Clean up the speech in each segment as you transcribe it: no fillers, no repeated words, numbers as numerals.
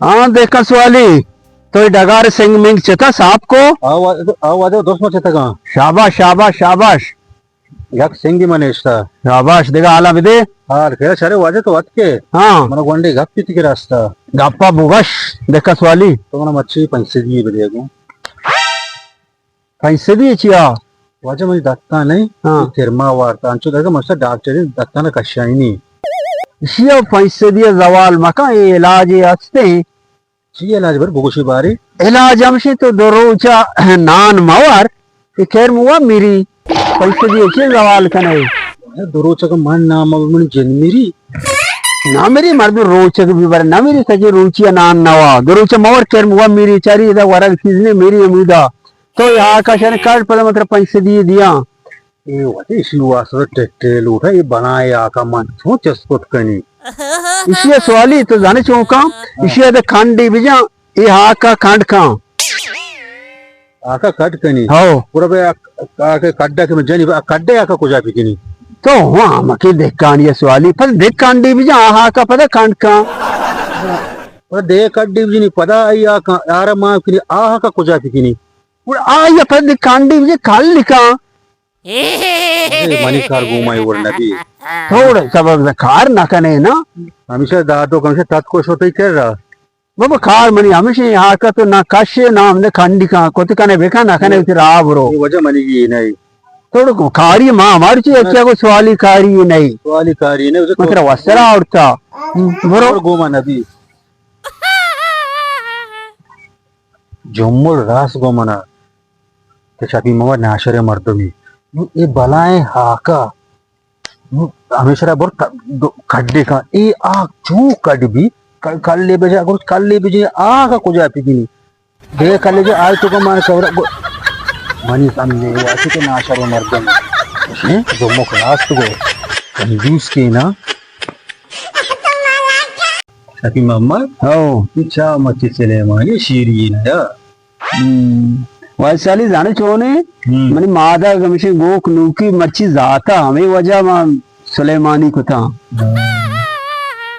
हाँ देखा सवाली तो डगार सिंह मिंग चता सांप को आओ आदे दोस्त मचे तक शाबाश शाबाश शाबाश याक सिंगी मनेष्टा शाबाश देखा आला विदे हार खेळ सारे वाजे तो वाटके हाँ मन गोंडे गप्पी तिके रास्ता गप्पा बुगश देखा सवाली तो मन मच्छी पैसे दिए बदेगो पैसे दिए चिया वाजे म्हणजे दत्ता नाही हाँ तिरमा वार्ता अंचो दागा मस्त डॉक्टर दत्ता ना कशाईनी शिया पैसे दिए जवाल मका ये इलाज असते ची इलाज बर बोगोशी बारी इलाज हमसे तो दरोचा नान मवार खैर मुआ मेरी पैसे दिए चे जवाल कने दरोचा मन नाम मन जन्मिरी ना मेरी मर्द रोचक भी बर ना मेरी सजे रुचिया नान नवा दरोचा मवर खैर मुआ मेरी चारी इधर वरग चीजने मेरी उम्मीदा तो यहाँ का शहर कार्ड पर मतलब पैसे दिए दिया ए वाटे इसलू आसर टेटेल उठा ये बनाए आका मन छो चस्कोट कनी इसलिए सवाली तो जाने चौका इसलिए तो खांडी बिजा ये हाँ का खांड का आका कट कनी हो पूरा बे आके कड्डा के जनी कड्डे आका को जा पिकनी तो वहाँ मके देख कांडी ये सवाली पर देख कांडी बिजा हाँ का पता खांड का और दे कड्डी जनी पदा आई आका यार मां किनी आहा का को जा पिकनी और आ ये पर देख कांडी बिजा खाल लिखा मनी कार घुमाई वर नबी थोड़ा सबक खार ना कने ना हमेशा दादो कमसे तात को सोते कर रहा बाबा खार मनी हमेशा यहाँ का तो ना काशे ना हमने खांडी का कोते कने बेका ना कने फिर आ ब्रो ये वजह मनी की नहीं थोड़ा को खारी माँ हमारी चीज क्या को सवाली खारी है नहीं वाली कारी ने उसे मतलब वस्त्रा उड़ता ब्रो और घुमा नबी जम्मू रास गोमना ते छापी मवा नाशरे मर्दो में ये बलाए हाका हमेशा बोर खड्डे का ए आ चू कड भी कल ले बजे अगर कल ले बजे आ का कुछ आपी की नहीं दे कल ले जो आज तो का मान कवर मनी सामने ऐसे के नाशरे मर्दो में हैं जो मुख रास तो कंजूस के ना छापी मम्मा हो अच्छा मच्छी चले माने शीरी ना वैशाली जाने चोने मनी मादा गमिशे गोक नूकी मच्छी जाता हमें वजह मां सुलेमानी को था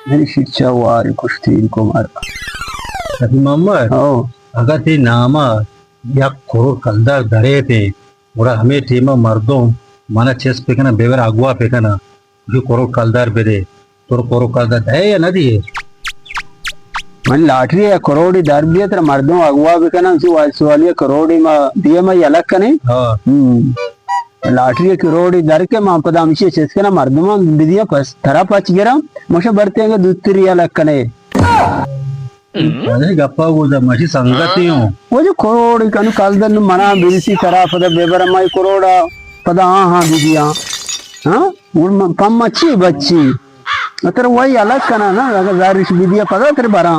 मेरी शिक्षा वार कुछ थी इनको मारा सभी मम्मा हो अगर ते नामा या कोरो कलदार धरे थे और हमें टीमा मर्दों माना चेस पे कना बेवर अगुआ पे कना जो कोरो कलदार बेदे तो कोरो कलदार है या नदी है मन लाटरी है करोड़ी दर दिया तेरा मर्दों अगुआ भी कहना उसी वाली करोड़ी में दिए मैं अलग कने हाँ लाटरी करोड़ी दर के मां पदा मिशे चेस के ना मर्दों में दिया पस थरा पच गिरा मुझे बढ़ते हैं दूसरी अलग कने अरे गप्पा वो जब मशी संगति हूँ वो जो करोड़ी कनु कलदन मना बिरसी थरा पदा बेबर माई करोड़ा पदा हाँ दिया हाँ वो पम मच्छी बच्ची अतर वही अलग कना ना अगर जारिश भी दिया पता तेरे बारा